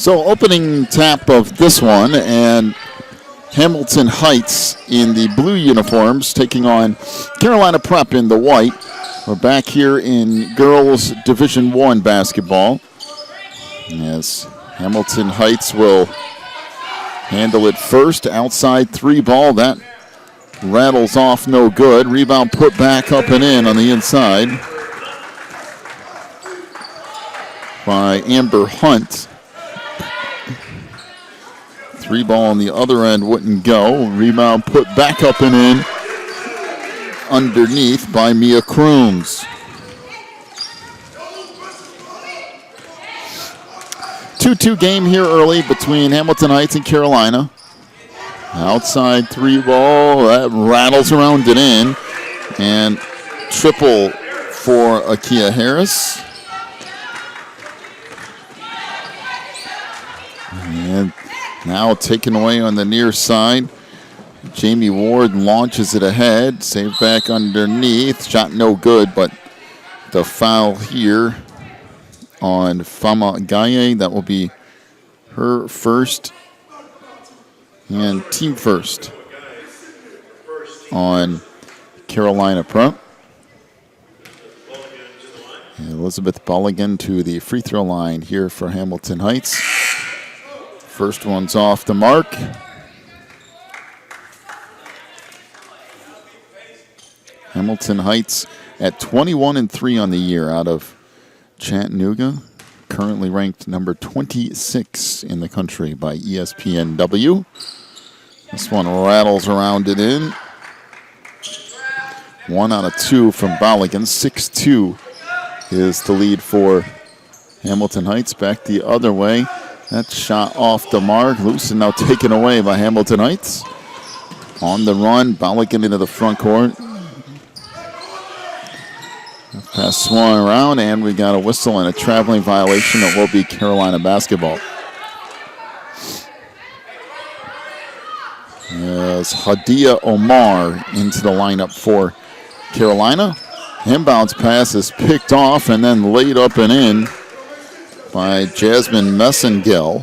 So opening tap of this one, and Hamilton Heights in the blue uniforms taking on Carolina Prep in the white. We're back here in girls Division I basketball. As Hamilton Heights will handle it first. Outside three ball. That rattles off no good. Rebound put back up and in on the inside by Amber Hunt. Three ball on the other end wouldn't go. Rebound put back up and in underneath by Mia Crooms. 2-2 game here early between Hamilton Heights and Carolina. Outside three ball, that rattles around and in. And triple for Akia Harris. And now taken away on the near side. Jamie Ward launches it ahead. Saved back underneath. Shot no good, but the foul here on Fama Gaye. That will be her first and team first on Carolina Prep. And Elizabeth Bulligan to the free throw line here for Hamilton Heights. First one's off the mark. Hamilton Heights at 21-3 on the year out of Chattanooga, currently ranked number 26 in the country by ESPNW. This one rattles around it in. 1 out of 2 from Bolligan. 6-2 is the lead for Hamilton Heights. Back the other way. That shot off the mark. Loose and now taken away by Hamilton Heights. On the run, Bolligan into the front court. Pass swung around, and we got a whistle and a traveling violation. It will be Carolina basketball. As Hadia Omar into the lineup for Carolina. Inbounds pass is picked off and then laid up and in by Jasmine Messengel.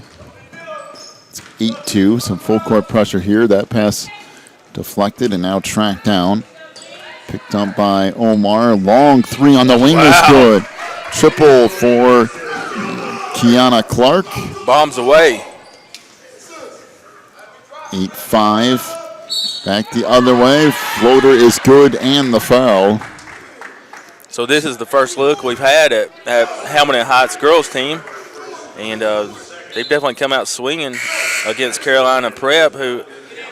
It's 8-2, some full court pressure here. That pass deflected and now tracked down. Picked up by Omar. Long three on the wing is good. Triple for Kiana Clark. Bombs away. 8-5. Back the other way. Floater is good and the foul. So this is the first look we've had at Hamilton Heights girls team. And they've definitely come out swinging against Carolina Prep, who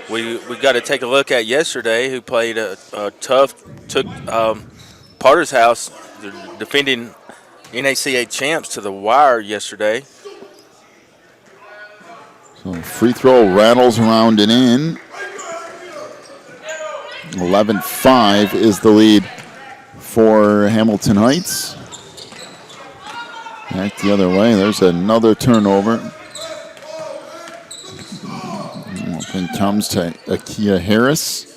we got to take a look at yesterday, who played a tough, took Potter's House, the defending NACA champs, to the wire yesterday. So free throw rattles around and in. 11-5 is the lead for Hamilton Heights. Back the other way. There's another turnover. And comes to Akia Harris.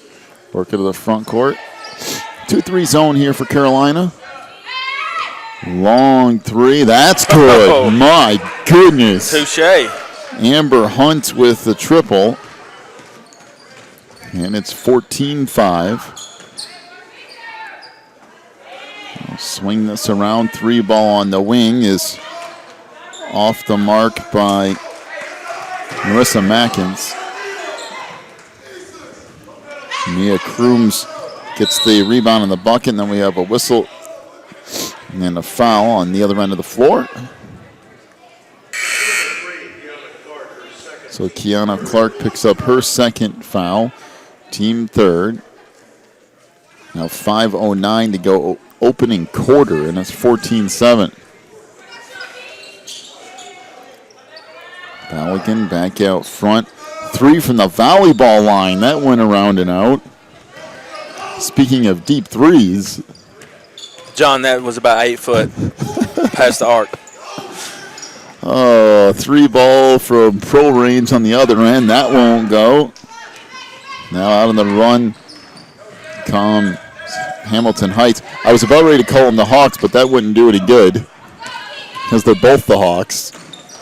Working to the front court. 2-3 zone here for Carolina. Long three. That's good. Oh. My goodness. Touche. Amber Hunt with the triple. And it's 14-5. I'll swing this around. Three ball on the wing is off the mark by Marissa Mackins. Mia Crooms gets the rebound in the bucket, and then we have a whistle and a foul on the other end of the floor. So Kiana Clark picks up her second foul, team third. Now 5:09 to go opening quarter, and it's 14-7. Balligan back out front. Three from the volleyball line. That went around and out. Speaking of deep threes. John, that was about 8 foot past the arc. Oh, three ball from pro range on the other end. That won't go. Now out on the run comes Hamilton Heights. I was about ready to call them the Hawks, but that wouldn't do any good because they're both the Hawks.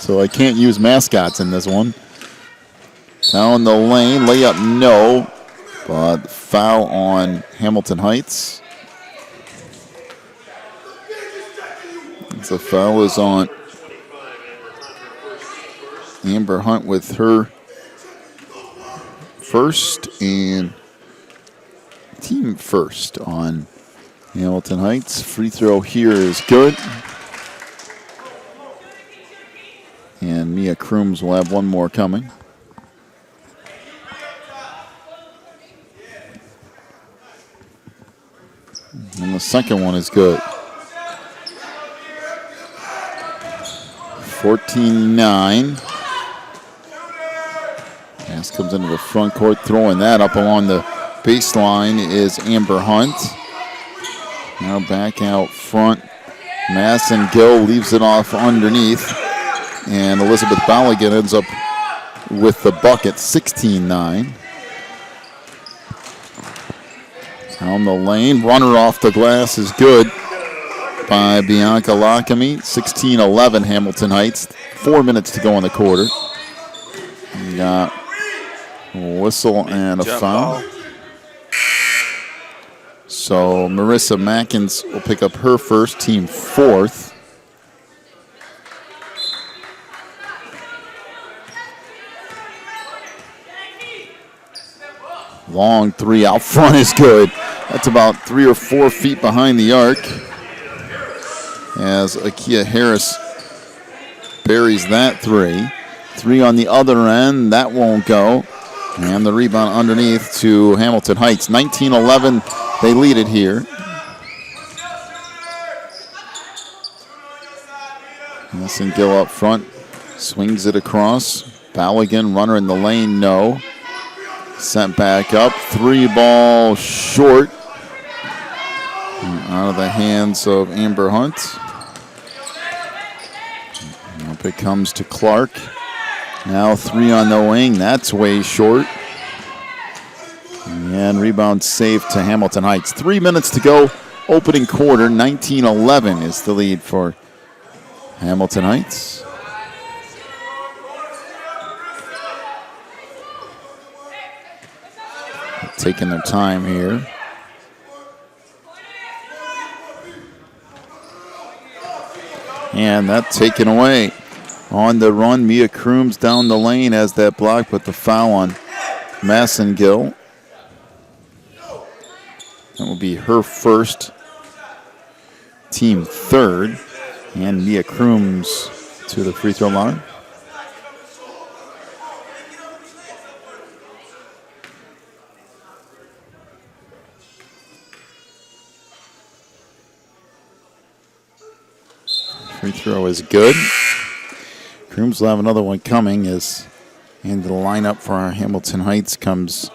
so I can't use mascots in this one. Down the lane, layup no, but foul on Hamilton Heights. The foul is on Amber Hunt with her first and team first on Hamilton Heights. Free throw here is good. And Mia Crooms will have one more coming. And the second one is good. 14-9. Pass comes into the front court, throwing that up along the baseline is Amber Hunt. Now back out front. Masson Gill leaves it off underneath. And Elizabeth Balligan ends up with the bucket, 16-9. Down the lane, runner off the glass is good by Bianca Lockamy. 16-11 Hamilton Heights. 4 minutes to go in the quarter. We got a whistle and a foul. So Marissa Mackins will pick up her first, team fourth. Long three out front is good. That's about 3 or 4 feet behind the arc. As Akia Harris buries that three. 3 on the other end, that won't go. And the rebound underneath to Hamilton Heights. 19-11, they lead it here. Masson Gill up front, swings it across. Balligan, runner in the lane, no. Sent back up, 3 ball short. And out of the hands of Amber Hunt. Up it comes to Clark. Now 3 on the wing, that's way short. And rebound saved to Hamilton Heights. 3 minutes to go, opening quarter. 19-11 is the lead for Hamilton Heights. Taking their time here. And that taken away. On the run, Mia Crooms down the lane as that block, but the foul on Masson Gill. That will be her first, team third. And Mia Crooms to the free throw line. Free throw is good. Crooms will have another one coming as into the lineup for our Hamilton Heights comes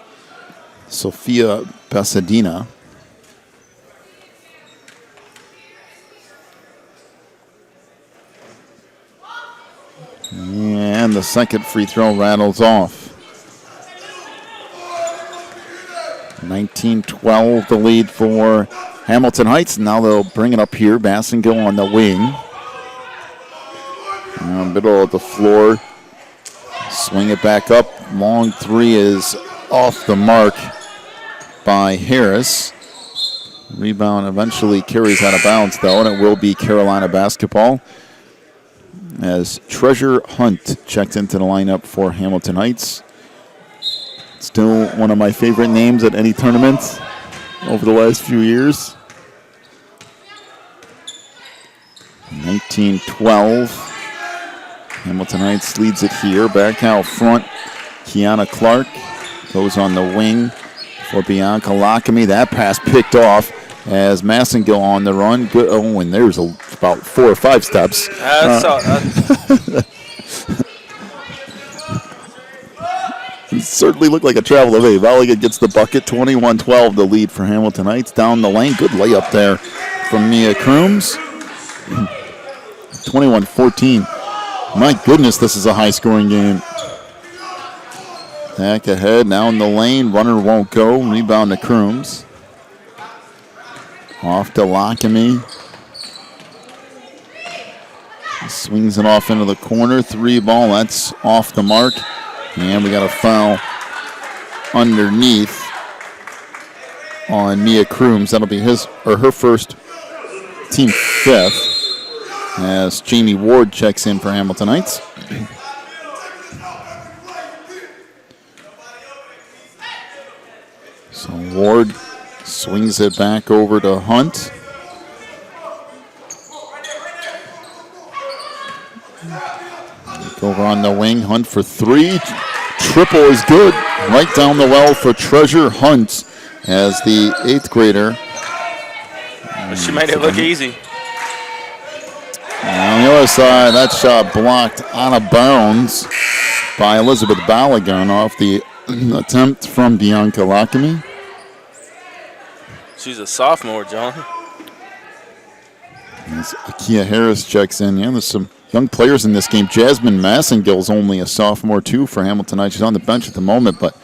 Sophia Pasadena. And the second free throw rattles off. 19-12 the lead for Hamilton Heights. Now they'll bring it up here. Masson-Gill on the wing. Middle of the floor. Swing it back up. Long three is off the mark by Harris. Rebound eventually carries out of bounds, though, and it will be Carolina basketball. As Treasure Hunt checked into the lineup for Hamilton Heights. Still one of my favorite names at any tournament over the last few years. 19-12. Hamilton Heights leads it here. Back out front, Kiana Clark goes on the wing for Bianca Lockamy. That pass picked off as Masson-Gill on the run. Good. Oh, and there's about 4 or 5 steps. It certainly looked like a travel of 8. Balligan gets the bucket. 21-12 the lead for Hamilton Heights. Down the lane. Good layup there from Mia Crooms. 21-14. My goodness, this is a high-scoring game. Back ahead, now in the lane. Runner won't go. Rebound to Crooms. Off to Lockamy. Swings it off into the corner. 3 ball. That's off the mark. And we got a foul underneath on Mia Crooms. That'll be his or her first, team 5th, as Jamie Ward checks in for Hamilton Heights. So Ward swings it back over to Hunt. Over on the wing, Hunt for 3. Triple is good. Right down the well for Treasure Hunt as the 8th grader. She made it look easy. And on the other side, that shot blocked out of bounds by Elizabeth Balagan off the attempt from Bianca Lockamy. She's a sophomore, John. As Akia Harris checks in. Yeah, there's some young players in this game. Jasmine Massengill's only a sophomore, too, for Hamilton Heights. She's on the bench at the moment, but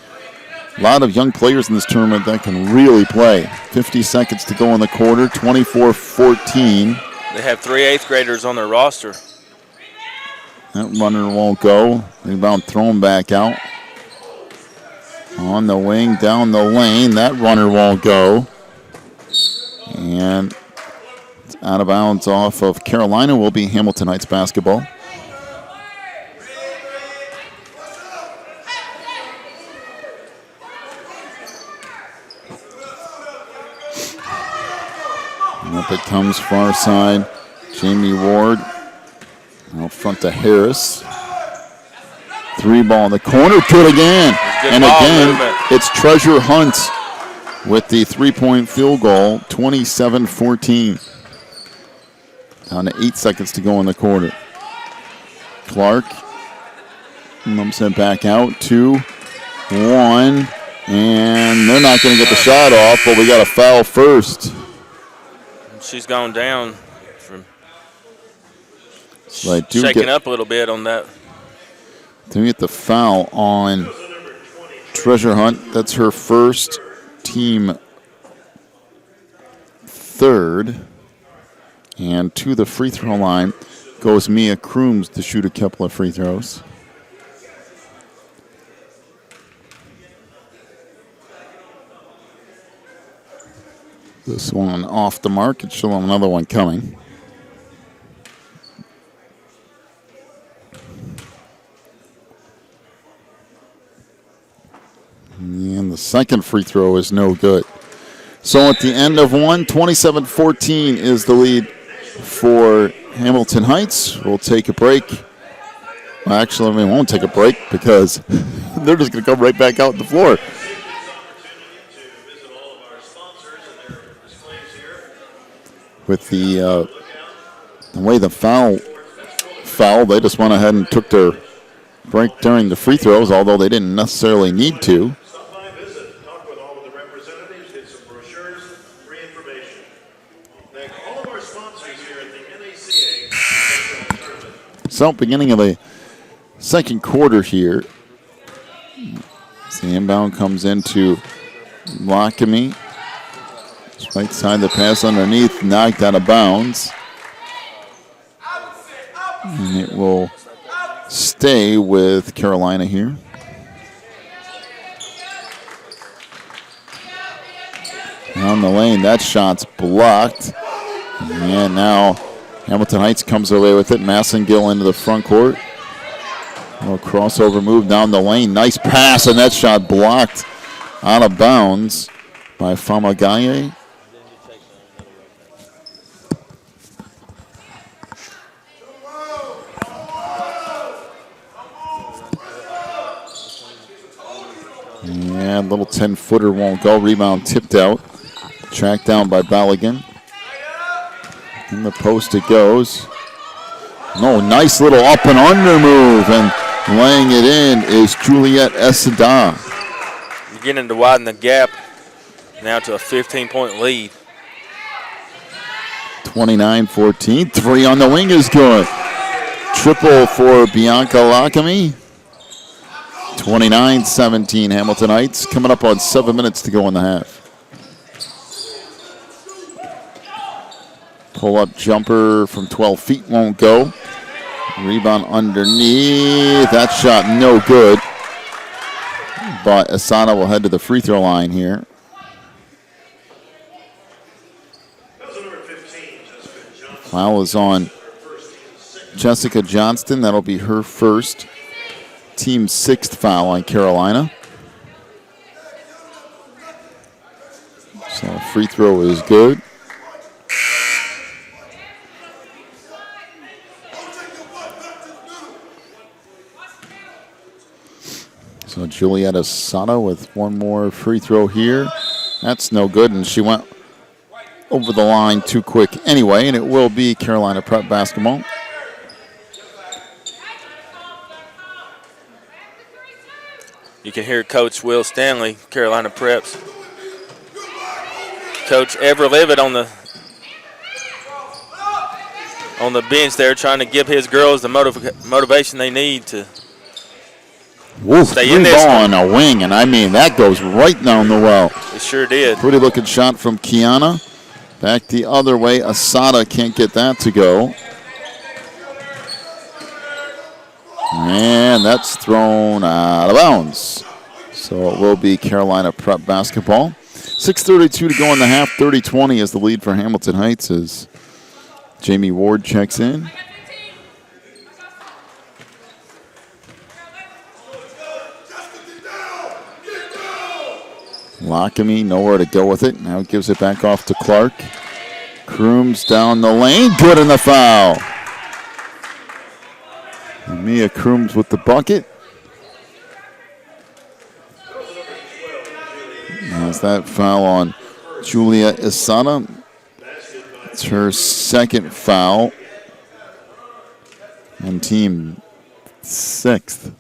a lot of young players in this tournament that can really play. 50 seconds to go in the quarter, 24-14. They have 3 8th graders on their roster. That runner won't go. Rebound thrown back out. On the wing, down the lane. That runner won't go. And it's out of bounds off of Carolina. Will be Hamilton Heights basketball. And up it comes far side. Jamie Ward out front to Harris. 3 ball in the corner. Good again. And again, movement. It's Treasure Hunt with the 3-point field goal. 27-14. Down to 8 seconds to go in the quarter. Clark lumps it back out. 2, 1. And they're not going to get the shot off, but we got a foul first. She's gone down from So shaking up a little bit on that. Do get the foul on Treasure Hunt. That's her first, team 3rd. And to the free throw line goes Mia Crooms to shoot a couple of free throws. This one off the mark. It's still another one coming. And the second free throw is no good. So at the end of one, 27-14 is the lead for Hamilton Heights. We'll take a break. Well, actually, we won't take a break because they're just going to come right back out on the floor. With the way the foul, they just went ahead and took their break during the free throws, although they didn't necessarily need to. So, beginning of the second quarter here. The inbound comes into Lockamy. Right side, the pass underneath, knocked out of bounds. And it will stay with Carolina here. Down the lane, that shot's blocked. And now Hamilton Heights comes away with it. Massengill into the front court. A little crossover move down the lane. Nice pass, and that shot blocked out of bounds by Famagaye. And little 10-footer won't go. Rebound tipped out. Tracked down by Balagan. In the post it goes. No, nice little up and under move. And laying it in is Juliet Esada. Beginning to widen the gap now to a 15-point lead. 29-14. 3 on the wing is good. Triple for Bianca Lockamy. 29-17 Hamilton Heights. Coming up on 7 minutes to go in the half. Pull-up jumper from 12 feet won't go. Rebound underneath. That shot no good. But Asana will head to the free throw line here. Foul is on Jessica Johnston. That'll be her first. Team 6th foul on Carolina. So free throw is good. So Juliet Asano with one more free throw here. That's no good, and she went over the line too quick anyway, and it will be Carolina Prep basketball. You can hear Coach Will Stanley, Carolina Preps. Coach Ever Levitt on the bench there, trying to give his girls the motivation they need to stay in this ball on a wing, and I mean that goes right down the well. It sure did. Pretty looking shot from Kiana. Back the other way. Asada can't get that to go. And that's thrown out of bounds. So it will be Carolina Prep basketball. 6:32 to go in the half. 30-20 is the lead for Hamilton Heights as Jamie Ward checks in. Lockamy nowhere to go with it. Now gives it back off to Clark. Crooms down the lane. Good in the foul. And Mia Crooms with the bucket. That's that foul on Julia Isana. It's her second foul. And team 6th.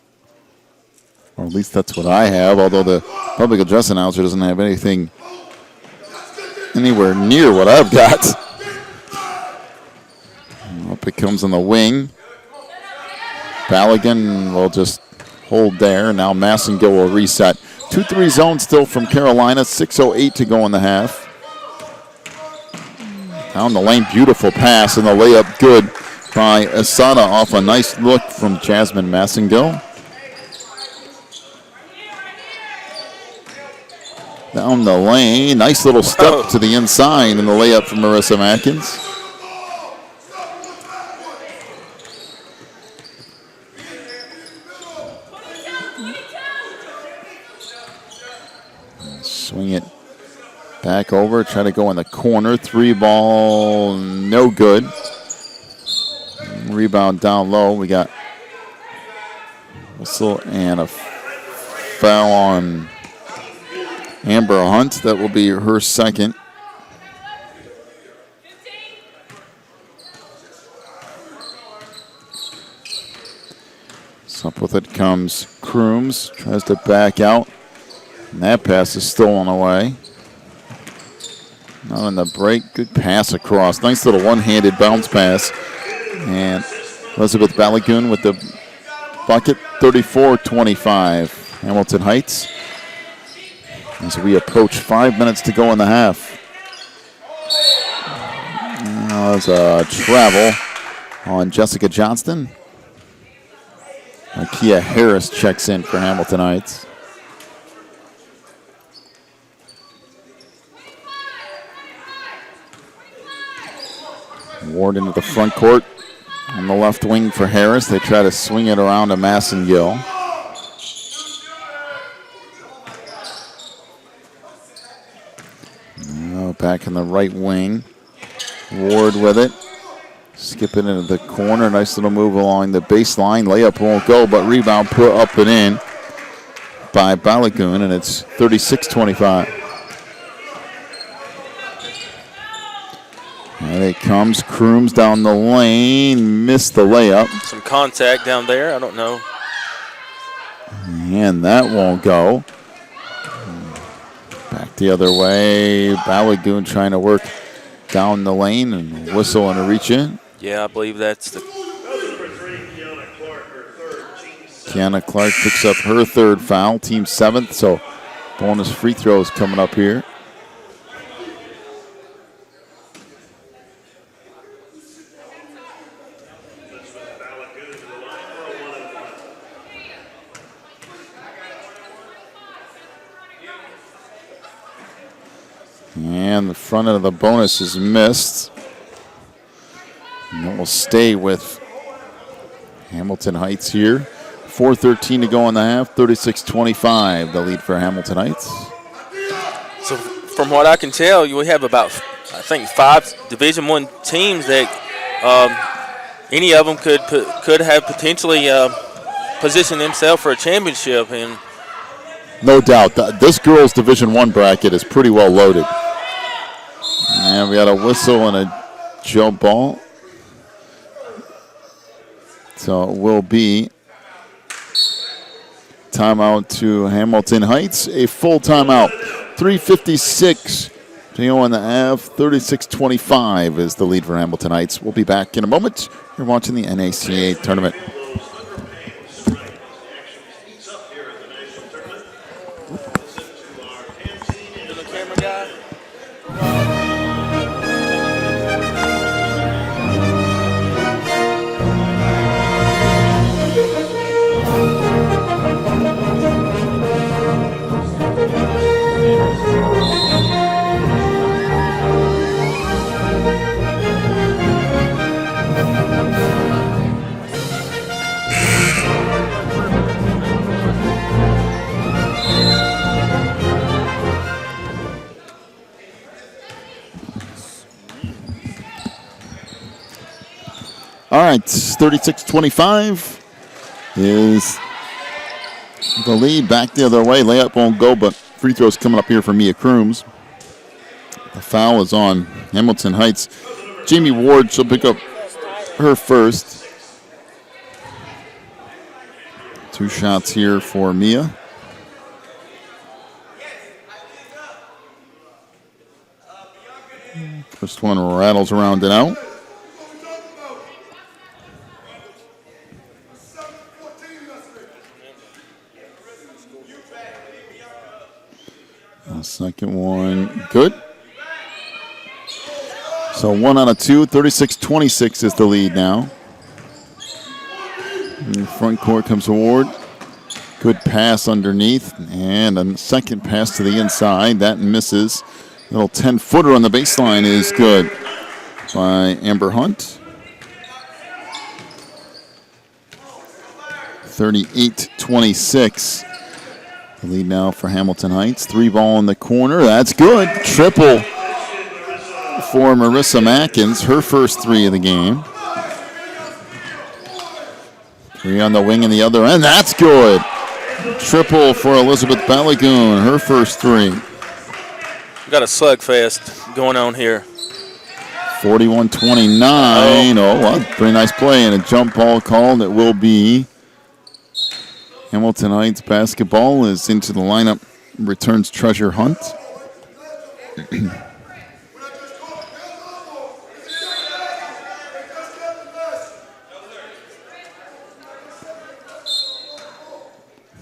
Or at least that's what I have, although the public address announcer doesn't have anything anywhere near what I've got. Up it comes on the wing. Balogun will just hold there. Now Massengill will reset. 2-3 zone still from Carolina. 6:08 to go in the half. Down the lane, beautiful pass, and the layup good by Asada off a nice look from Jasmine Massengill. Down the lane, nice little step to the inside, and the layup from Marissa Matkins. Swing it back over, try to go in the corner. 3 ball, no good. Rebound down low. We got whistle and a foul on Amber Hunt. That will be her second. So up with it comes Crooms. Tries to back out. And that pass is stolen away. Not on the break. Good pass across. Nice little one-handed bounce pass. And Elizabeth Balogun with the bucket. 34-25. Hamilton Heights. As we approach 5 minutes to go in the half. There's a travel on Jessica Johnston. Akia Harris checks in for Hamilton Heights. Ward into the front court on the left wing for Harris. They try to swing it around to Massengill. Back in the right wing. Ward with it. Skipping into the corner. Nice little move along the baseline. Layup won't go, but rebound put up and in by Balogun, and it's 36-25. And it comes. Crooms down the lane. Missed the layup. Some contact down there. I don't know. And that won't go. Back the other way. Balogun trying to work down the lane and whistle and a reach in. Yeah, I believe that's the... Kiana Clark picks up her third foul. Team 7th, so bonus free throws coming up here. And the front end of the bonus is missed. And it will stay with Hamilton Heights here. 4:13 to go in the half, 36-25, the lead for Hamilton Heights. So from what I can tell, we have about, I think, 5 Division I teams that any of them could have potentially positioned themselves for a championship. And no doubt, this girls' Division I bracket is pretty well loaded. And we got a whistle and a jump ball. So it will be timeout to Hamilton Heights, a full timeout. 3:56 to go in the half, 36-25 is the lead for Hamilton Heights. We'll be back in a moment. You're watching the NACA tournament. All right, 36-25 is the lead. Back the other way. Layup won't go, but free throws coming up here for Mia Crooms. The foul is on Hamilton Heights. Jamie Ward, she'll pick up her first. 2 shots here for Mia. First one rattles around and out. Second one, good. So 1 out of 2, 36-26 is the lead now. In the front court comes Ward. Good pass underneath, and a second pass to the inside. That misses. Little 10-footer on the baseline is good by Amber Hunt. 38-26. The lead now for Hamilton Heights. 3 ball in the corner. That's good. Triple for Marissa Mackins. Her first 3 of the game. 3 on the wing in the other end. That's good. Triple for Elizabeth Balagoon. Her first 3. We've got a slugfest going on here. 41-29. Oh, well, very nice play. And a jump ball called. It will be Hamilton Heights basketball is into the lineup. Returns Treasure Hunt.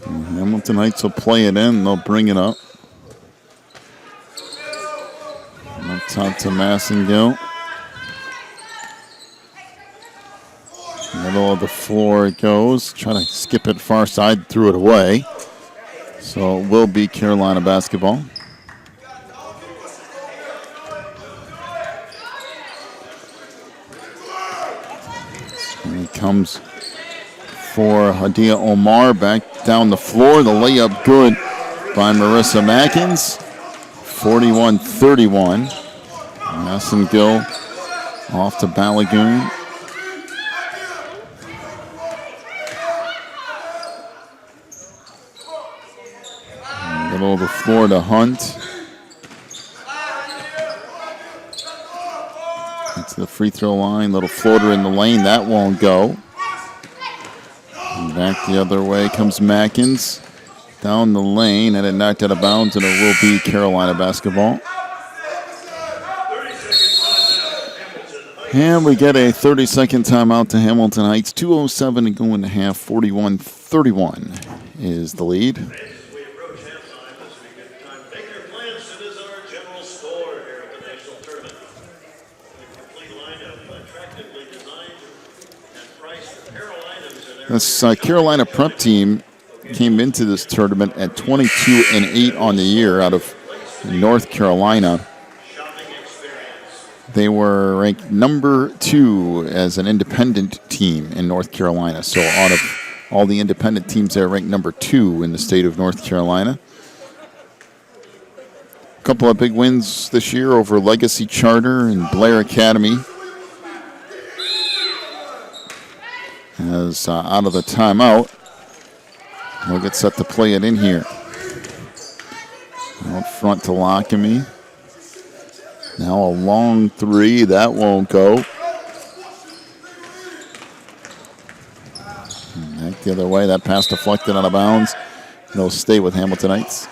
Hamilton Heights will play it in. They'll bring it up. Up top to Massengill. Middle of the floor it goes. Trying to skip it far side, threw it away. So it will be Carolina basketball. And he comes for Hadia Omar back down the floor. The layup good by Marissa Mackins. 41-31. Massengill off to Balagoon. Middle of the floor to Hunt. Into the free throw line. Little floater in the lane. That won't go. And back the other way comes Mackins. Down the lane, and it knocked out of bounds, and it will be Carolina basketball. And we get a 30-second timeout to Hamilton Heights. 2:07 to go in the half. 41-31 is the lead. This Carolina prep team, came into this tournament at 22-8 on the year out of North Carolina. They were ranked number 2 as an independent team in North Carolina. So out of all the independent teams, they're ranked number 2 in the state of North Carolina. A couple of big wins this year over Legacy Charter and Blair Academy. As out of the timeout, we'll get set to play it in here. Out front to Lockamy. Now a long 3, that won't go. Back the other way, that pass deflected out of bounds. They'll stay with Hamiltonites.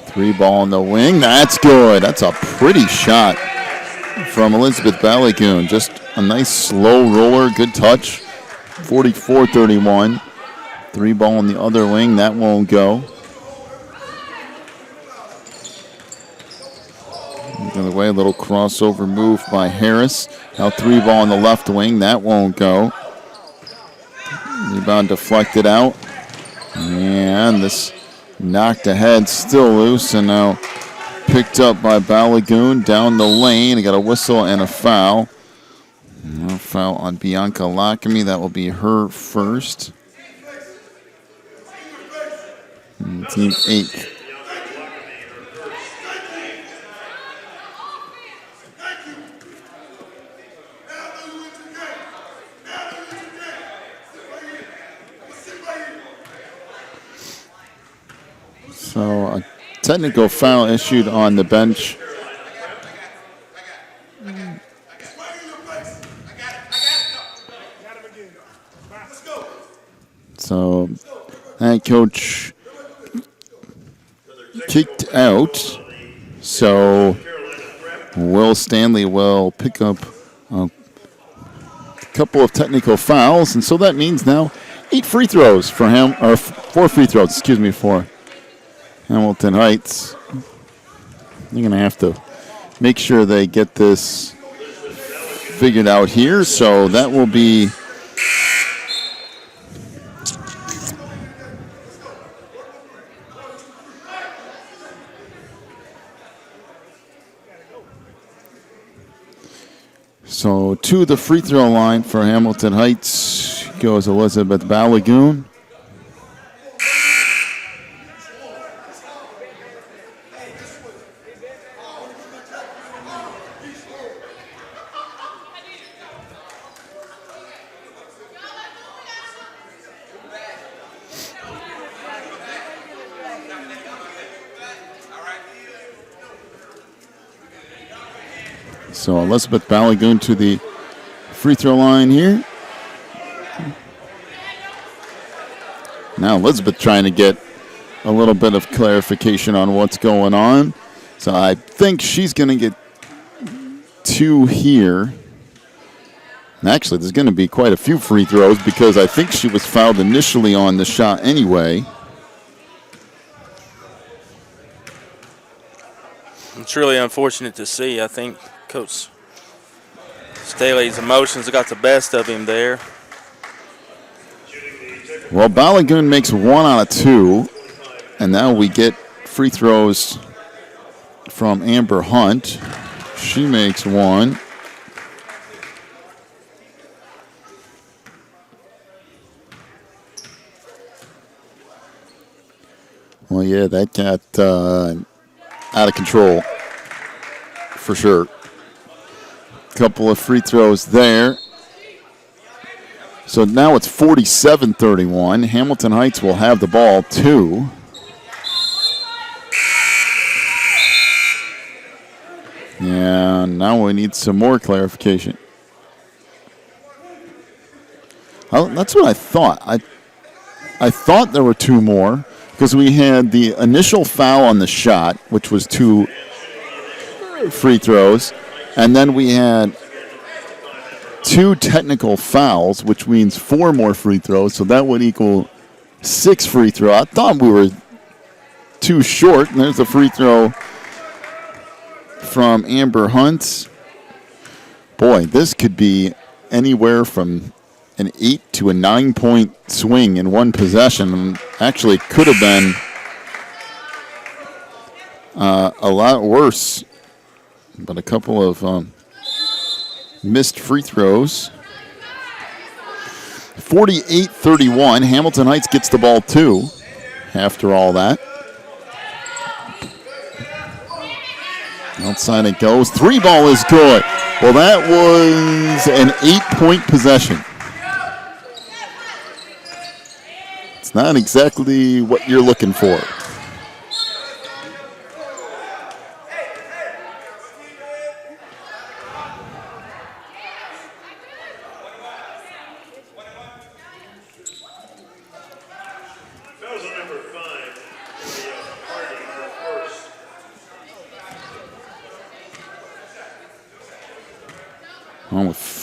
Three ball in the wing, that's good. That's a pretty shot from Elizabeth Balagoon. Just a nice slow roller, good touch. 44-31. Three ball in the other wing, that won't go. The other way, a little crossover move by Harris. Now three ball in the left wing, that won't go. Rebound deflected out. And this knocked ahead, still loose, and now picked up by Balagoon down the lane. He got a whistle and a foul. No foul on Bianca Lockamy. That will be her first. And team 8th. So a technical foul issued on the bench. So that coach kicked out. So Will Stanley will pick up a couple of technical fouls, and so that means now 8 free throws for him, or 4 free throws, excuse me, for Hamilton Heights. They're going to have to make sure they get this figured out here. So that will be so to the free throw line for Hamilton Heights goes Elizabeth Balagoon. So Elizabeth Balagoon to the free throw line here. Now Elizabeth trying to get a little bit of clarification on what's going on. So I think she's going to get 2 here. And actually, there's going to be quite a few free throws because I think she was fouled initially on the shot anyway. It's really unfortunate to see. I think Coach Staley's emotions got the best of him there. Well, Balagoon makes 1 out of 2, and now we get free throws from Amber Hunt. She makes 1. Well, yeah, that got out of control for sure. Couple of free throws there. So now it's 47-31. Hamilton Heights will have the ball, 2. Yeah, now we need some more clarification. Well, that's what I thought. I thought there were 2 more because we had the initial foul on the shot, which was 2 free throws. And then we had 2 technical fouls, which means 4 more free throws. So that would equal 6 free throws. I thought we were too short. And there's a free throw from Amber Hunt. Boy, this could be anywhere from an 8 to a 9-point swing in one possession. Actually, could have been a lot worse, but a couple of missed free throws. 48-31. Hamilton Heights gets the ball too after all that. Outside it goes. 3-ball is good. Well, that was an 8-point possession. It's not exactly what you're looking for.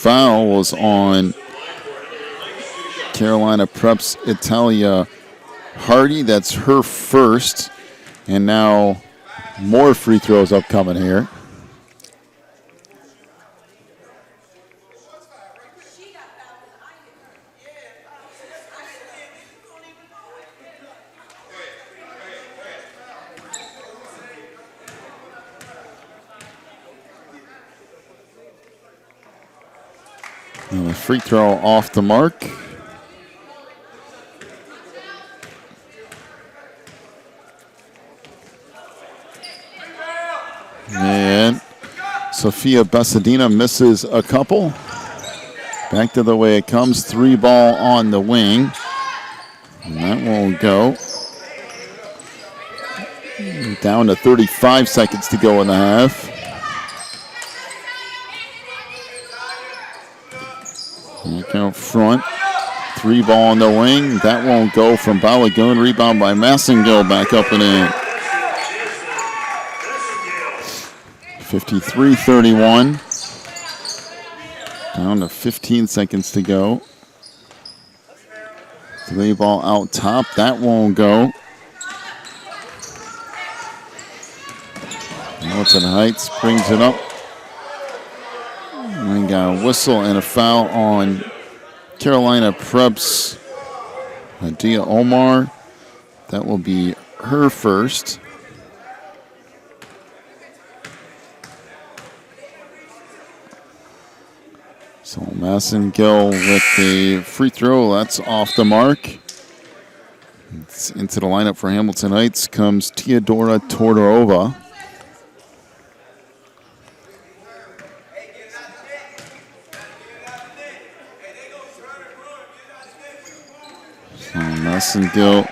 Foul was on Carolina Prep's Italia Hardy. That's her first. And now more free throws upcoming here. And a free throw off the mark. And Sophia Besadina misses a couple. Back to the way it comes. 3-ball on the wing. And that won't go. Down to 35 seconds to go in the half. Back out front. 3-ball on the wing. That won't go from Balagoon. Rebound by Massengill. Back up and in. 53-31. Down to 15 seconds to go. 3-ball out top. That won't go. Hamilton Heights brings it up. We got a whistle and a foul on Carolina Prep's Adia Omar. That will be her first. So Massengill with the free throw. That's off the mark. It's into the lineup for Hamilton Heights comes Teodora Todorova. Massengill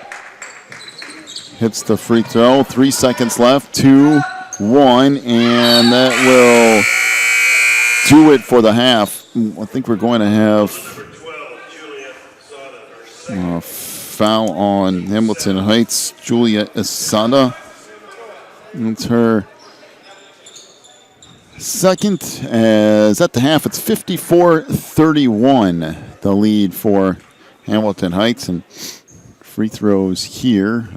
hits the free throw. 3 seconds left. 2-1, and that will do it for the half. I think we're going to have a foul on Hamilton Heights. Julia Asada. It's her second. As at the half, it's 54-31, the lead for Hamilton Heights, and free throws here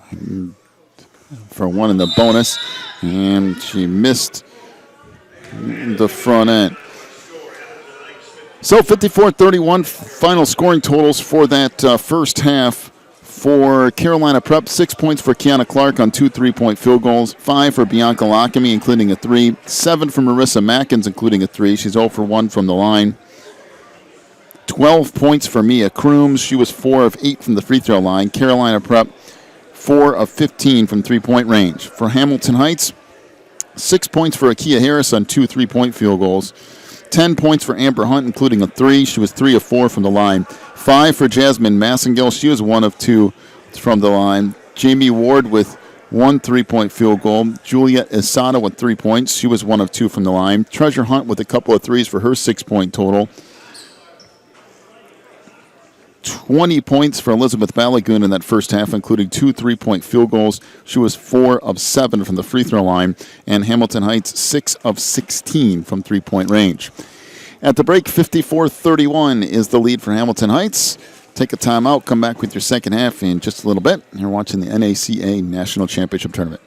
for one in the bonus, and she missed the front end. So 54-31 final scoring totals for that first half for Carolina Prep. 6 points for Kiana Clark on 2 3-point field goals, 5 for Bianca Lockamy, including a 3, 7 for Marissa Mackins, including a 3. She's 0 for 1 from the line. 12 points for Mia Crooms. She was 4 of 8 from the free throw line. Carolina Prep, 4 of 15 from 3-point range. For Hamilton Heights, 6 points for Akia Harris on 2 3-point field goals. 10 points for Amber Hunt, including a 3. She was 3 of 4 from the line. 5 for Jasmine Massengill. She was 1 of 2 from the line. Jamie Ward with 1 3-point field goal. Julia Asada with 3 points. She was 1 of 2 from the line. Treasure Hunt with a couple of 3s for her 6-point total. 20 points for Elizabeth Balagoon in that first half, including 2 3-point field goals. She was 4 of 7 from the free throw line. And Hamilton Heights, 6 of 16 from 3-point range. At the break, 54-31 is the lead for Hamilton Heights. Take a timeout, come back with your second half in just a little bit. You're watching the NACA National Championship Tournament.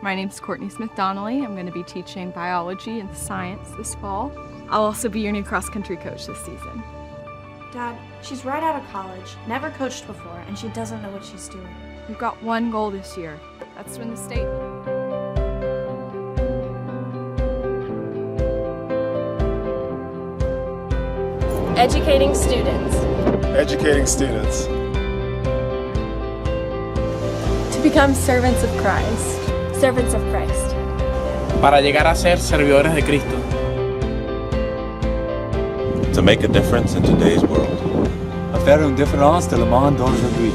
My name's Courtney Smith-Donnelly. I'm going to be teaching biology and science this fall. I'll also be your new cross-country coach this season. Dad, she's right out of college, never coached before, and she doesn't know what she's doing. We've got one goal this year. That's to win the state. Educating students. Educating students. To become servants of Christ. Servants of Christ. Para llegar a ser servidores de Cristo. To make a difference in today's world. Faire une différence dans le monde d'aujourd'hui.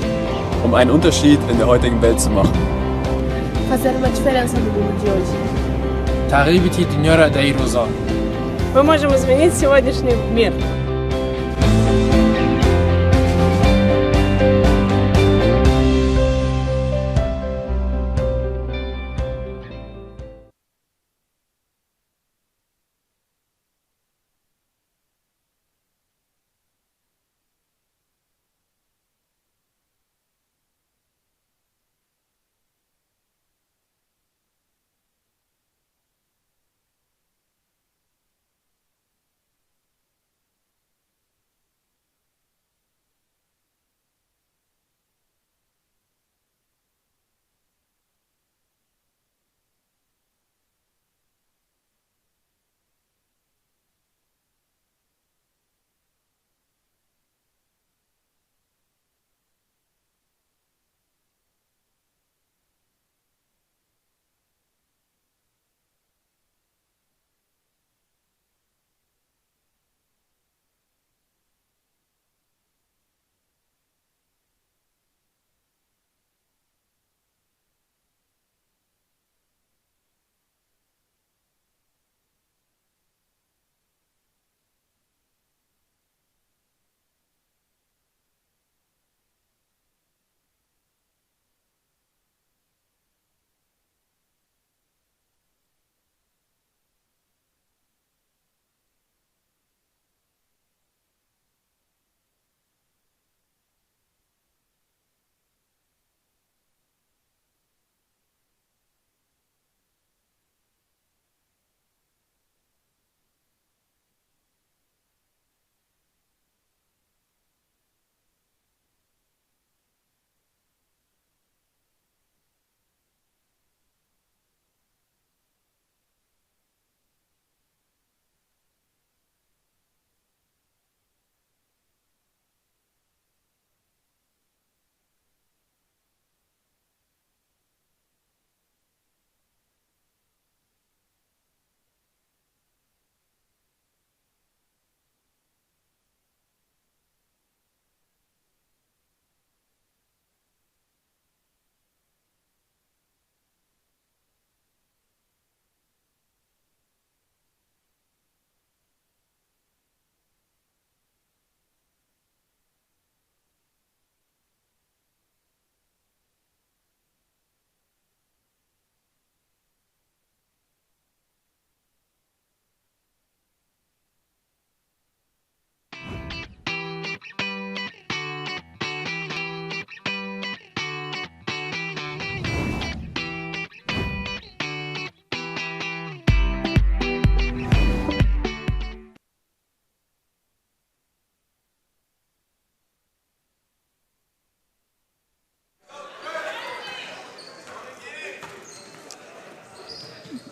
Einen Unterschied in der heutigen Welt zu machen. Fazer uma diferença no mundo de hoje. تغييب تنيرة دايروزا. Мы можем изменить сегодняшний мир.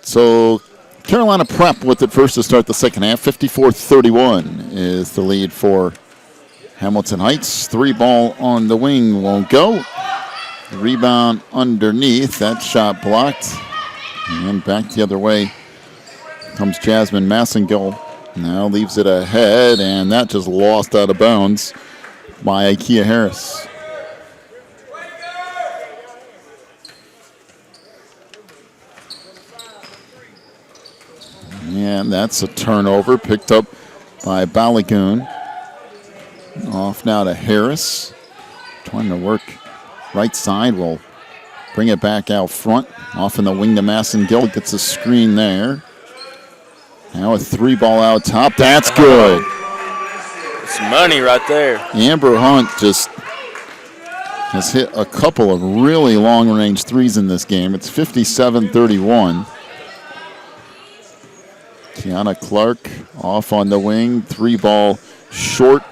So Carolina Prep with it first to start the second half. 54-31 is the lead for Hamilton Heights. 3-ball on the wing won't go. Rebound underneath. That shot blocked. And back the other way comes Jasmine Massengill. Now leaves it ahead, and that just lost out of bounds by Ikea Harris. And that's a turnover picked up by Balagoon. Off now to Harris. Trying to work right side. Will bring it back out front. Off in the wing to Massengill. Gets a screen there. Now a 3-ball out top. That's good. It's money right there. Amber Hunt just has hit a couple of really long-range threes in this game. It's 57-31. Tiana Clark off on the wing. 3-ball short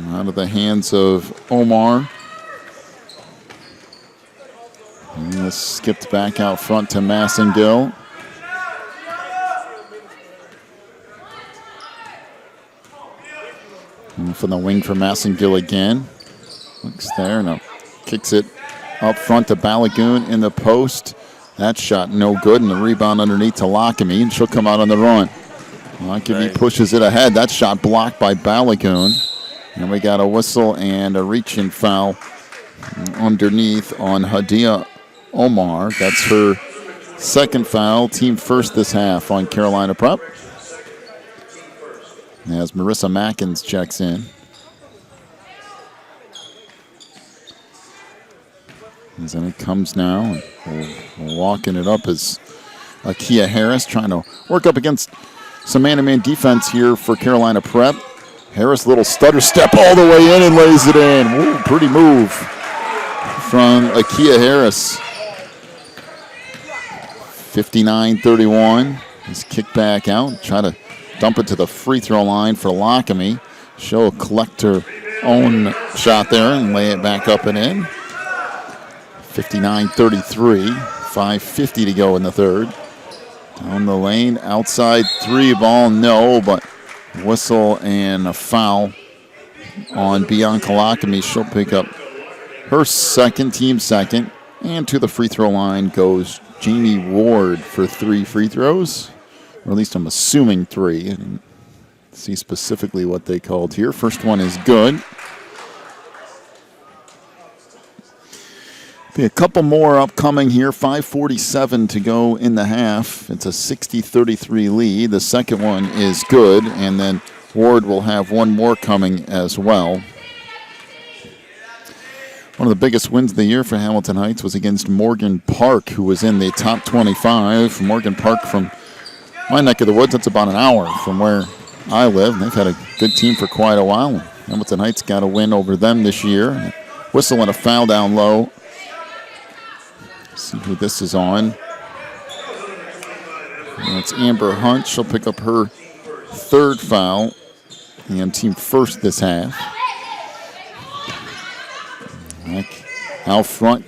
out of the hands of Omar. And this skipped back out front to Massengill. And from the wing for Massengill again. Looks there, now kicks it up front to Balagoon in the post. That shot no good, and the rebound underneath to Lockamy, and she'll come out on the run. Lockamy pushes it ahead. That shot blocked by Balagoon. And we got a whistle and a reach-in foul underneath on Hadia Omar. That's her second foul, team first this half on Carolina Prep. As Marissa Mackins checks in. As then it comes now, walking it up is Akia Harris trying to work up against some man-to-man defense here for Carolina Prep. Harris, little stutter step all the way in and lays it in. Ooh, pretty move from Akia Harris. 59-31. He's kicked back out, try to dump it to the free throw line for Lockamy. She'll collect her own shot there and lay it back up and in. 59-33, 5:50 to go in the third. Down the lane, outside three ball, no, but whistle and a foul on Bianca Lockamy. She'll pick up her second, team second, and to the free throw line goes Jamie Ward for 3 free throws, or at least I'm assuming 3. I didn't see specifically what they called here. First one is good. Be a couple more upcoming here. 5:47 to go in the half. It's a 60-33 lead. The second one is good, and then Ward will have one more coming as well. One of the biggest wins of the year for Hamilton Heights was against Morgan Park, who was in the top 25. Morgan Park from my neck of the woods, that's about an hour from where I live. They've had a good team for quite a while. Hamilton Heights got a win over them this year. Whistle and a foul down low. See who this is on. And it's Amber Hunt. She'll pick up her third foul and team first this half. Out front.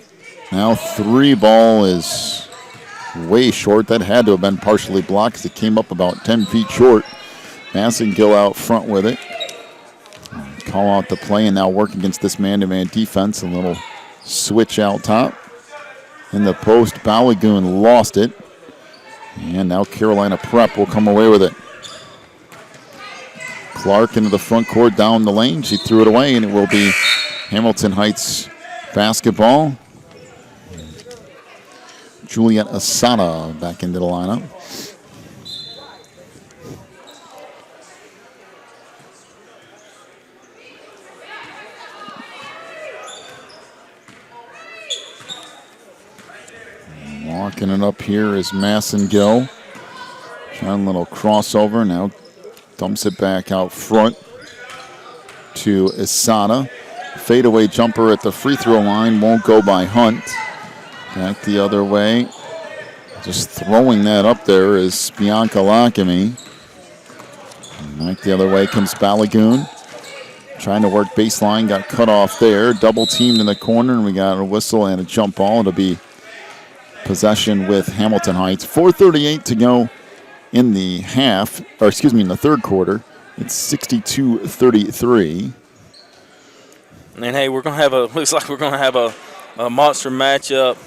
Now 3-ball is way short. That had to have been partially blocked because it came up about 10 feet short. Massengill out front with it. Call out the play and now work against this man-to-man defense. A little switch out top. In the post, Balagoon lost it. And now Carolina Prep will come away with it. Clark into the front court down the lane. She threw it away, and it will be Hamilton Heights basketball. Juliet Asada back into the lineup. Walking it up here is Massengill. Trying a little crossover. Now dumps it back out front to Asada. Fadeaway jumper at the free throw line. Won't go by Hunt. Back the other way. Just throwing that up there is Bianca Lockamy. Back the other way comes Balagoon. Trying to work baseline. Got cut off there. Double teamed in the corner. And we got a whistle and a jump ball. It'll be possession with Hamilton Heights. 4:38 to go in the half, or excuse me, in the third quarter. It's 62-33. And hey, looks like we're gonna have a monster matchup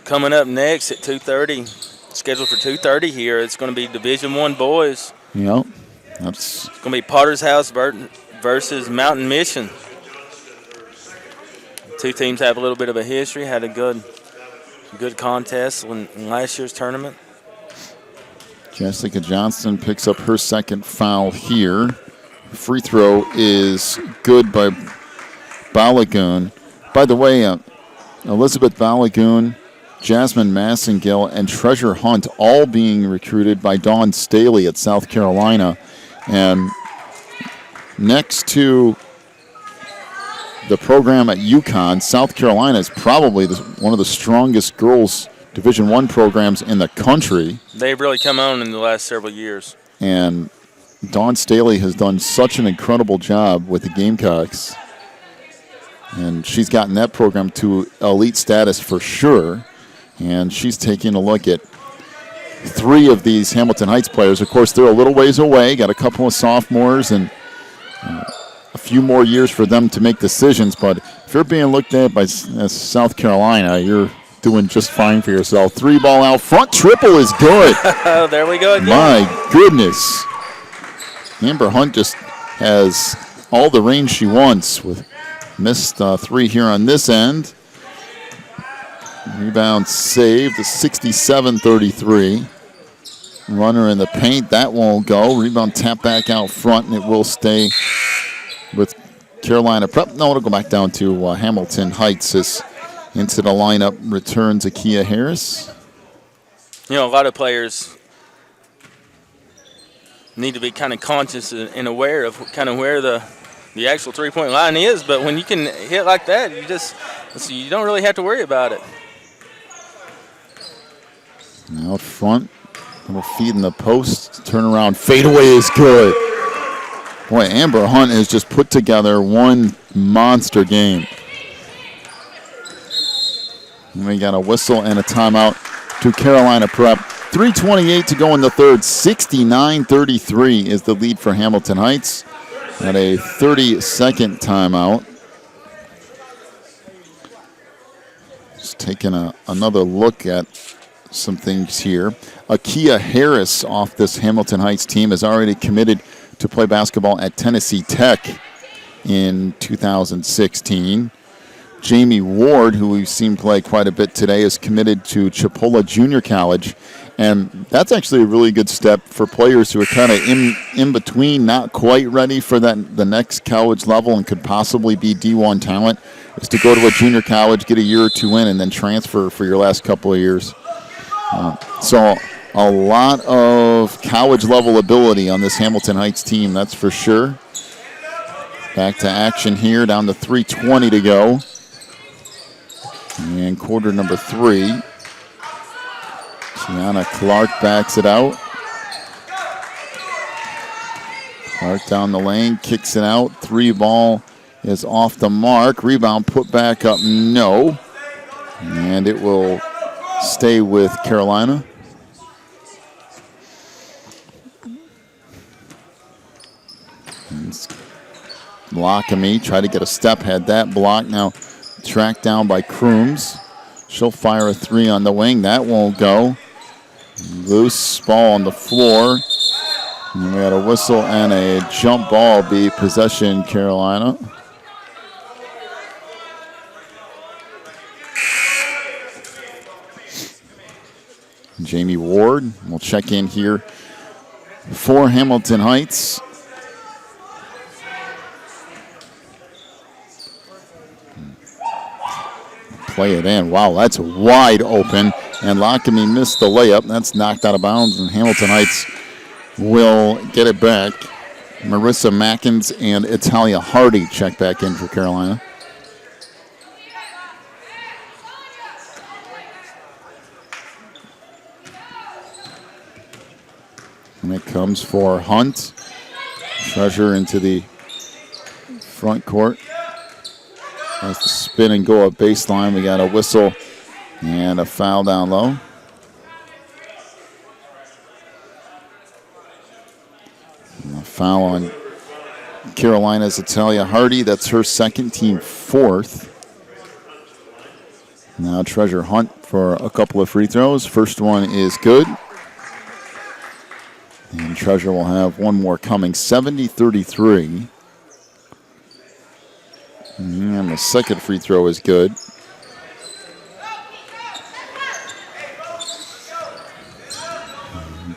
coming up next at 2:30. Scheduled for 2:30 here. It's going to be Division I boys. Yep, it's going to be Potter's House versus Mountain Mission. Two teams have a little bit of a history. Had a good contest in last year's tournament. Jessica Johnston picks up her second foul here. Free throw is good by Balagoon. By the way, Elizabeth Balagoon, Jasmine Massengill, and Treasure Hunt all being recruited by Dawn Staley at South Carolina. And next to the program at UConn. South Carolina is probably one of the strongest girls Division I programs in the country. They've really come on in the last several years. And Dawn Staley has done such an incredible job with the Gamecocks. And she's gotten that program to elite status for sure. And she's taking a look at 3 of these Hamilton Heights players. Of course, they're a little ways away. Got a couple of sophomores and a few more years for them to make decisions. But if you're being looked at by South Carolina, you're doing just fine for yourself. 3 ball out front. Triple is good. There we go again. My goodness. Amber Hunt just has all the range she wants with missed 3 here on this end. Rebound saved to 67-33. Runner in the paint. That won't go. Rebound tap back out front, and it will stay with Carolina Prep. No, it'll go back down to Hamilton Heights as into the lineup returns Akia Harris. You know, a lot of players need to be kind of conscious and aware of kind of where the actual three-point line is. But when you can hit like that, you don't really have to worry about it. Out front, little feed in the post, turnaround, fadeaway is good. Boy, Amber Hunt has just put together one monster game. And we got a whistle and a timeout to Carolina Prep. 3:28 to go in the third. 69-33 is the lead for Hamilton Heights. At a 30-second timeout. Just taking another look at some things here. Akia Harris off this Hamilton Heights team is already committed to play basketball at Tennessee Tech in 2016. Jamie Ward, who we've seen play quite a bit today, is committed to Chipola Junior College. And that's actually a really good step for players who are kind of in between, not quite ready for the next college level and could possibly be D1 talent, is to go to a junior college, get a year or 2 in, and then transfer for your last couple of years. So a lot of college-level ability on this Hamilton Heights team, that's for sure. Back to action here, down to 3:20 to go. And quarter number 3. Tiana Clark backs it out. Clark down the lane, kicks it out. 3 ball is off the mark. Rebound put back up, no. And it will stay with Carolina. Lockamy tried to get a step, had that block. Now tracked down by Crooms. She'll fire a 3 on the wing. That won't go. Loose ball on the floor. And we had a whistle and a jump ball be possession Carolina. Jamie Ward will check in here for Hamilton Heights. Play it in. Wow, that's wide open. And Lockamy missed the layup. That's knocked out of bounds, and Hamilton Heights will get it back. Marissa Mackins and Italia Hardy check back in for Carolina. And it comes for Hunt. Treasure into the front court. Has to spin and go up baseline. We got a whistle and a foul down low. And a foul on Carolina's Italia Hardy. That's her second, team 4th. Now Treasure Hunt for a couple of free throws. First one is good. And Treasure will have one more coming. 70-33. And the second free throw is good.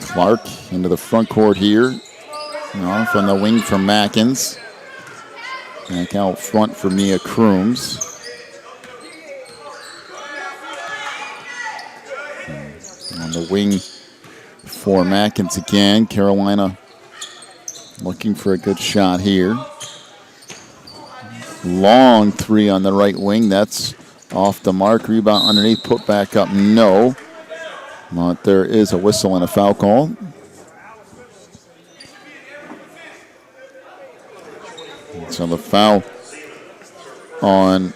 Clark into the front court here. Off on the wing from Mackins. Back out front for Mia Crooms. On the wing for Mackins again. Carolina looking for a good shot here. long three on the right wing. That's off the mark. Rebound underneath, put back up, no. But there is a whistle and a foul call. So the foul on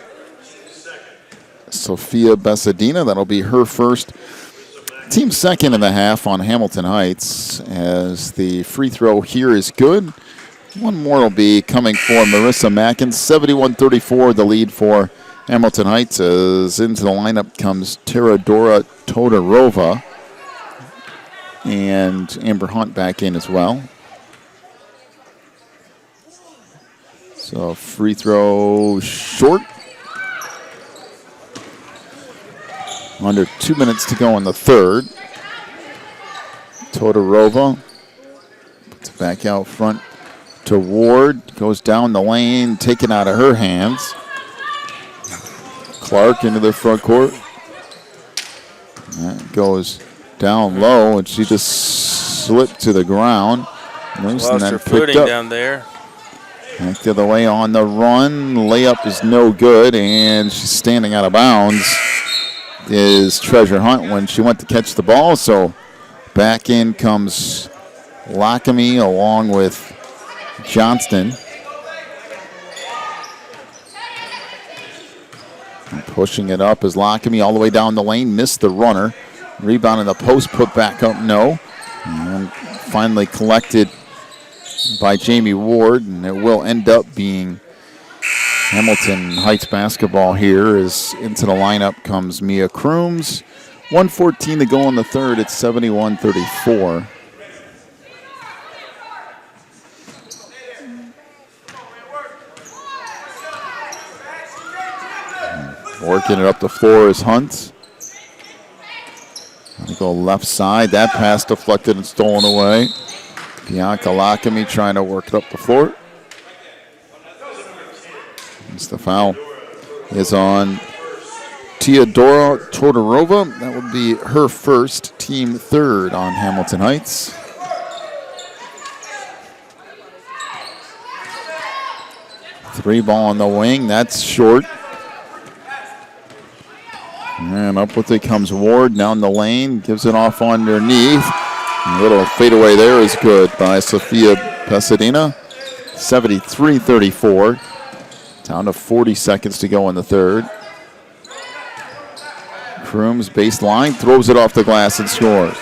Sophia Besadina. That'll be her first. Team second in the half on Hamilton Heights, as the free throw here is good. One more will be coming for Marissa Mackin. 71-34, the lead for Hamilton Heights, as into the lineup comes Teradora Todorova. And Amber Hunt back in as well. So free throw short. Under 2 minutes to go in the third. Todorova puts it back out front to Ward. Goes down the lane, taken out of her hands. Clark into the front court. That goes down low, and she just slipped to the ground. Lost her footing down there. Back the other way on the run. Layup is no good, and she's standing out of bounds. Is Treasure Hunt when she went to catch the ball. So back in comes Lockamy along with Johnston. And pushing it up is Lockamy all the way down the lane. Missed the runner. Rebound in the post, put back up, no. And finally collected by Jamie Ward, and it will end up being Hamilton Heights basketball here. As into the lineup comes Mia Crooms. 1:14 to go in the third. It's 71-34. Working it up the floor is Hunt. Gonna go left side. That pass deflected and stolen away. Bianca Lockamy trying to work it up the floor. The foul is on Teodora Todorova. That would be her first, team third on Hamilton Heights. Three ball on the wing. That's short. And up with it comes Ward down the lane. Gives it off underneath. A little fadeaway there is good by Sophia Pasadena. 73-34. Down to 40 seconds to go in the third. Crooms baseline, throws it off the glass and scores.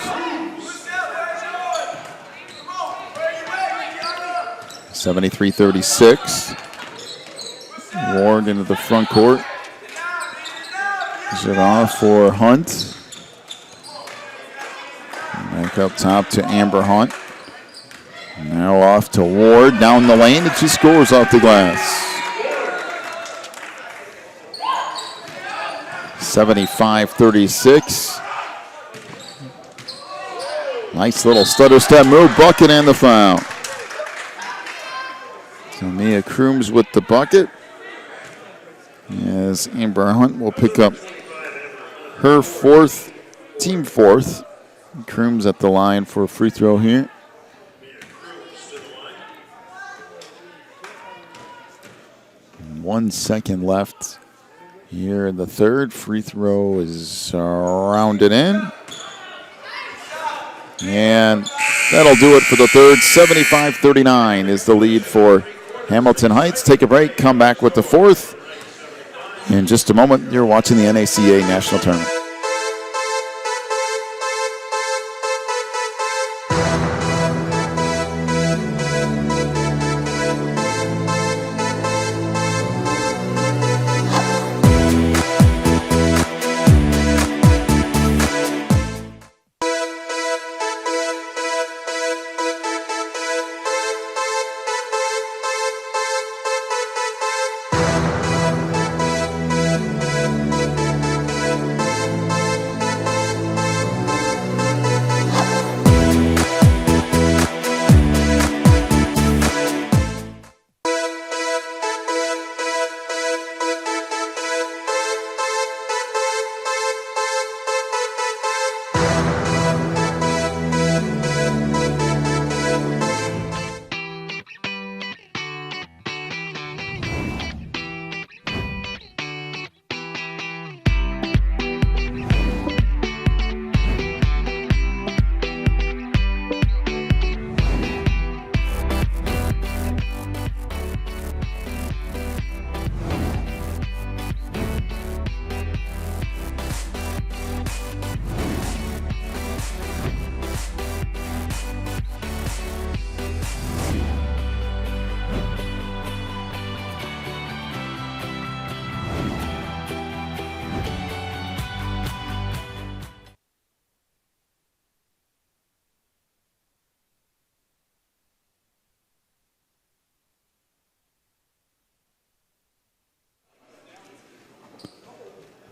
73-36. Ward into the front court. Is it off for Hunt? Back up top to Amber Hunt. Now off to Ward, down the lane, and she scores off the glass. 75-36. Nice little stutter step move, bucket and the foul. So Mia Crooms with the bucket, as Amber Hunt will pick up her fourth, team fourth. Crooms at the line for a free throw here. And 1 second left here in the third. Free throw is rounded in. And that'll do it for the third. 75-39 is the lead for Hamilton Heights. Take a break, come back with the fourth. In just a moment, you're watching the NACA National Tournament.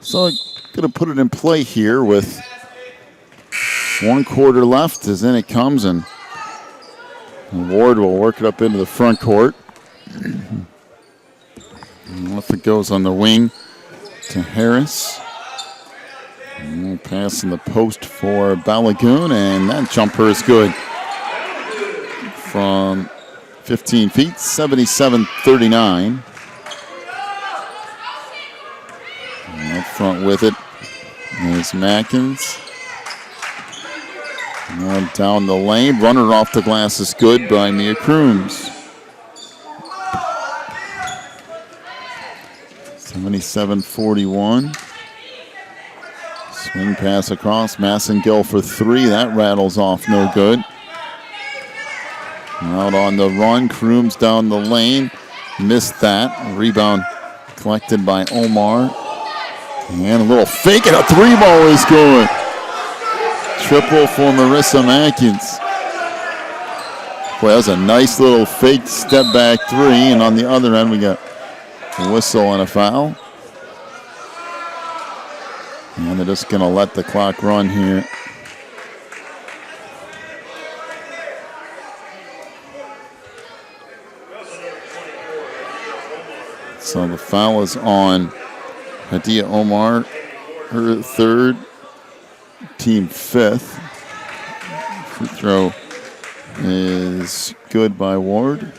So going to put it in play here with 1 quarter left as in it comes, and Ward will work it up into the front court. Off it goes on the wing to Harris. And pass in the post for Balagoon, and that jumper is good. From 15 feet, 77-39. And up front with it is Mackins. Now down the lane, runner off the glass is good by Mia Crooms. 77-41. Swing pass across, Massengill for 3. That rattles off, no good. Out on the run, Crooms down the lane. Missed that. Rebound collected by Omar. And a little fake, and a 3-ball is good. Triple for Marissa Mackins. Boy, that was a nice little fake step back 3. And on the other end, we got a whistle and a foul. And they're just going to let the clock run here. So the foul is on Hadia Omar, her 3rd, team 5th. Free throw is good by Ward.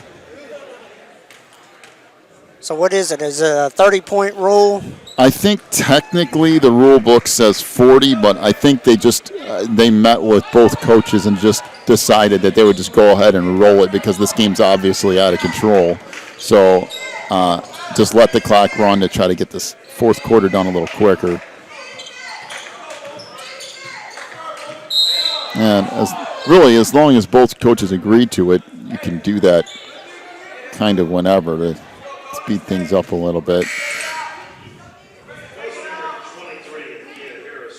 So what is it? Is it a 30-point rule? I think technically the rule book says 40, but I think they just they met with both coaches and just decided that they would just go ahead and roll it because this game's obviously out of control. So just let the clock run to try to get this 4th quarter done a little quicker. And as long as both coaches agreed to it, you can do that kind of whenever to speed things up a little bit.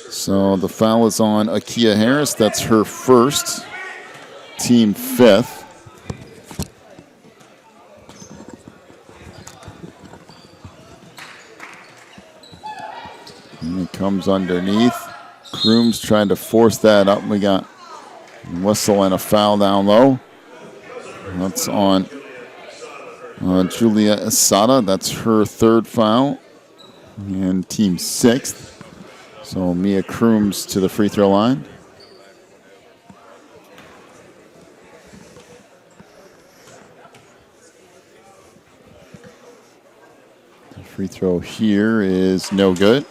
So the foul is on Akia Harris. That's her 1st, team 5th. And it comes underneath. Crooms trying to force that up. We got a whistle and a foul down low. That's on Julia Asada. That's her 3rd foul. And team 6th. So Mia Crooms to the free throw line. The free throw here is no good.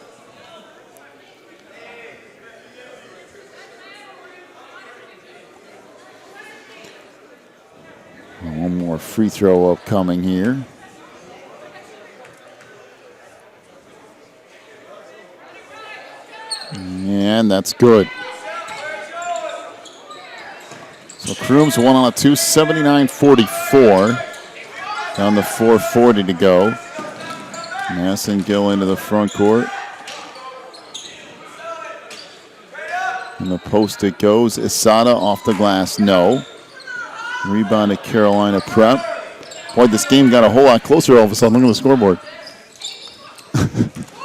One more free throw upcoming here. And that's good. So Crooms 1 on a 2, 79-44. Down to 4:40 to go. Massengill into the front court. In the post it goes. Isada off the glass, no. Rebound to Carolina Prep. Boy, this game got a whole lot closer all of a sudden. Look at the scoreboard.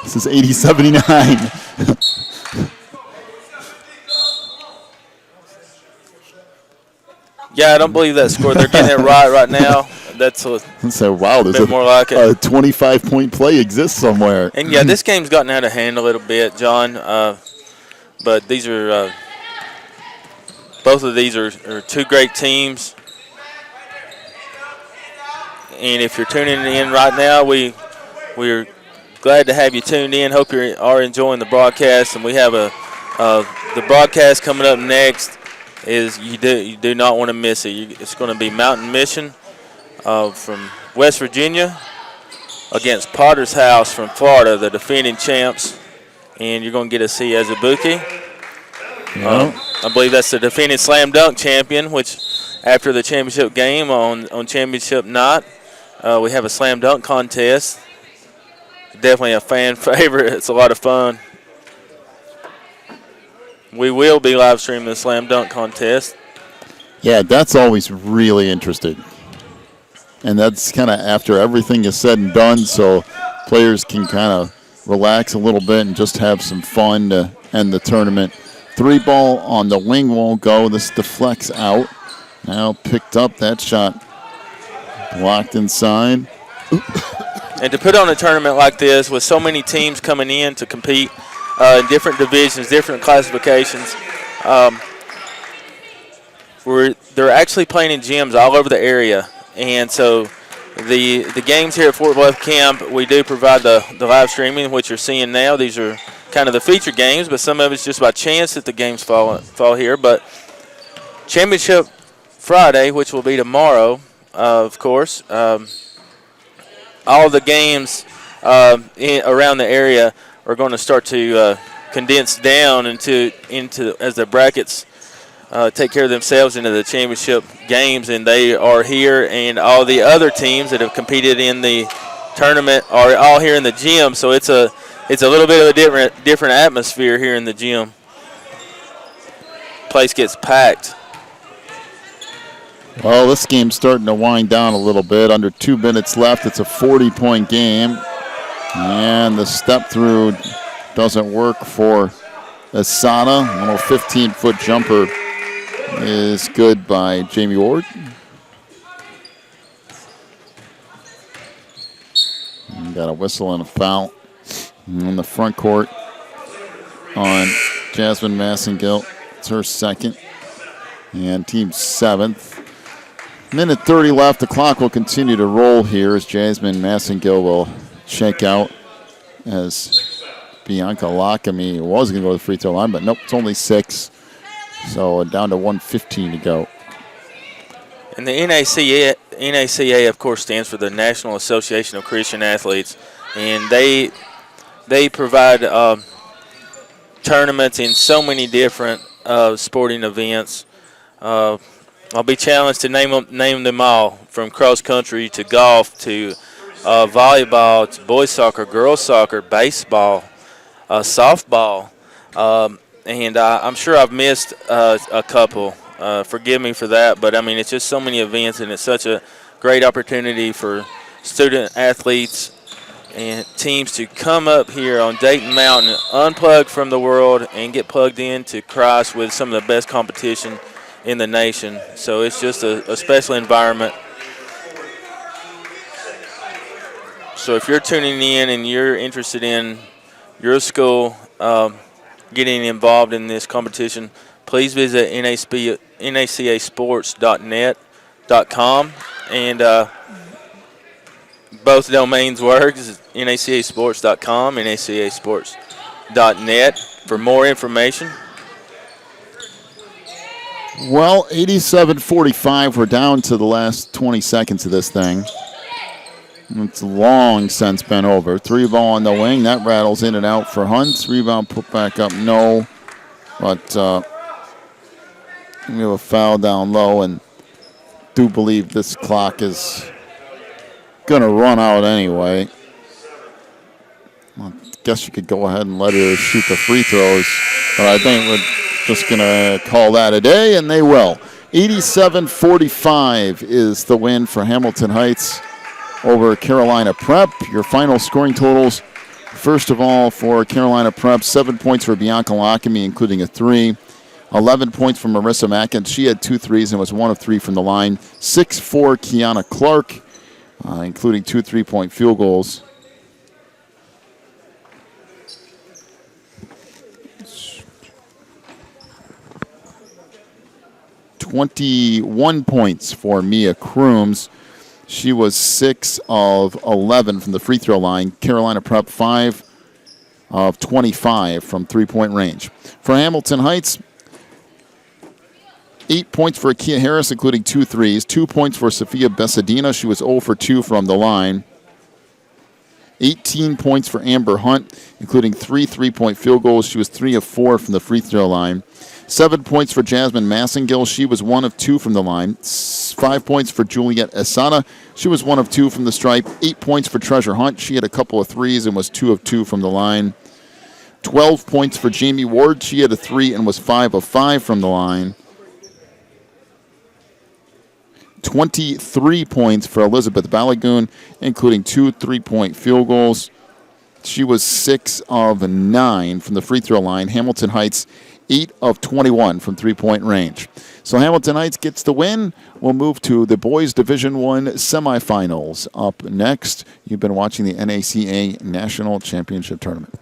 This is 80-79. Yeah, I don't believe that score. They're getting it right now. That's a so, wow, there's bit more like it. A 25-point play exists somewhere. And yeah, this game's gotten out of hand a little bit, John. But these are both of these are 2 great teams. And if you're tuning in right now, we're glad to have you tuned in. Hope you are enjoying the broadcast. And we have the broadcast coming up next. Is you do not want to miss it. It's going to be Mountain Mission from West Virginia against Potter's House from Florida, the defending champs, and you're going to get to see Azubuike. I believe that's the defending slam dunk champion. Which after the championship game on championship night, we have a slam dunk contest. Definitely a fan favorite. It's a lot of fun. We will be live streaming the slam dunk contest. Yeah, that's always really interesting. And that's kind of after everything is said and done, so players can kind of relax a little bit and just have some fun to end the tournament. 3 ball on the wing won't go. This deflects out. Now picked up. That shot blocked inside. And to put on a tournament like this with so many teams coming in to compete in different divisions, different classifications, they're actually playing in gyms all over the area. And so the games here at Fort Bluff Camp, we do provide the live streaming, which you're seeing now. These are kind of the featured games, but some of it's just by chance that the games fall here. But Championship Friday, which will be tomorrow, of course, all the games around the area are going to start to condense down into as the brackets take care of themselves into the championship games, and they are here, and all the other teams that have competed in the tournament are all here in the gym. So it's a little bit of a different atmosphere here in the gym. Place gets packed. Well, this game's starting to wind down a little bit. Under 2 minutes left. It's a 40-point game. And the step through doesn't work for Asada. A little 15-foot jumper is good by Jamie Ward. And got a whistle and a foul in the front court on Jasmine Massengill. It's her second. And team 7th. Minute 30 left. The clock will continue to roll here as Jasmine Massengill will check out, as Bianca Lockamy was going to go to the free throw line, but nope, it's only 6. So down to 1:15 to go. And the NACA, of course, stands for the National Association of Christian Athletes, and they provide tournaments in so many different sporting events. I'll be challenged to name them all, from cross country to golf to volleyball to boys soccer, girls soccer, baseball, softball, and I'm sure I've missed a couple. Forgive me for that, but I mean, it's just so many events, and it's such a great opportunity for student athletes and teams to come up here on Dayton Mountain, unplug from the world, and get plugged into Christ with some of the best competition in the nation. So it's just a special environment. So if you're tuning in and you're interested in your school getting involved in this competition, please visit nacasports.net.com, and both domains work, nacasports.com and nacasports.net for more information. Well, 87-45. We're down to the last 20 seconds of this thing. It's long since been over. 3 ball on the wing. That rattles in and out for Hunt. Rebound put back up, no. But we have a foul down low, and do believe this clock is going to run out anyway. I guess you could go ahead and let her shoot the free throws, but I think we're just going to call that a day, and they will. 87-45 is the win for Hamilton Heights over Carolina Prep. Your final scoring totals, first of all, for Carolina Prep, 7 points for Bianca Lockamy, including a 3. 11 points from Marissa Mackin. She had 2 threes and was 1 of 3 from the line. 6 for Kiana Clark, including 2 3-point field goals. 21 points for Mia Crooms. She was 6 of 11 from the free throw line. Carolina Prep 5 of 25 from 3-point range. For Hamilton Heights, 8 points for Akia Harris, including 2 threes. 2 points for Sophia Besadina. She was 0 for 2 from the line. 18 points for Amber Hunt, including 3 3-point field goals. She was 3 of 4 from the free throw line. 7 points for Jasmine Massengill. She was 1 of 2 from the line. 5 points for Juliet Asana. She was 1 of 2 from the stripe. 8 points for Treasure Hunt. She had a couple of threes and was 2 of 2 from the line. 12 points for Jamie Ward. She had a 3 and was 5 of 5 from the line. 23 points for Elizabeth Balagoon, including 2 3-point field goals. She was 6 of 9 from the free throw line. Hamilton Heights, 8 of 21 from three-point range. So Hamilton Heights gets the win. We'll move to the boys Division I semifinals. Up next, you've been watching the NACA National Championship Tournament.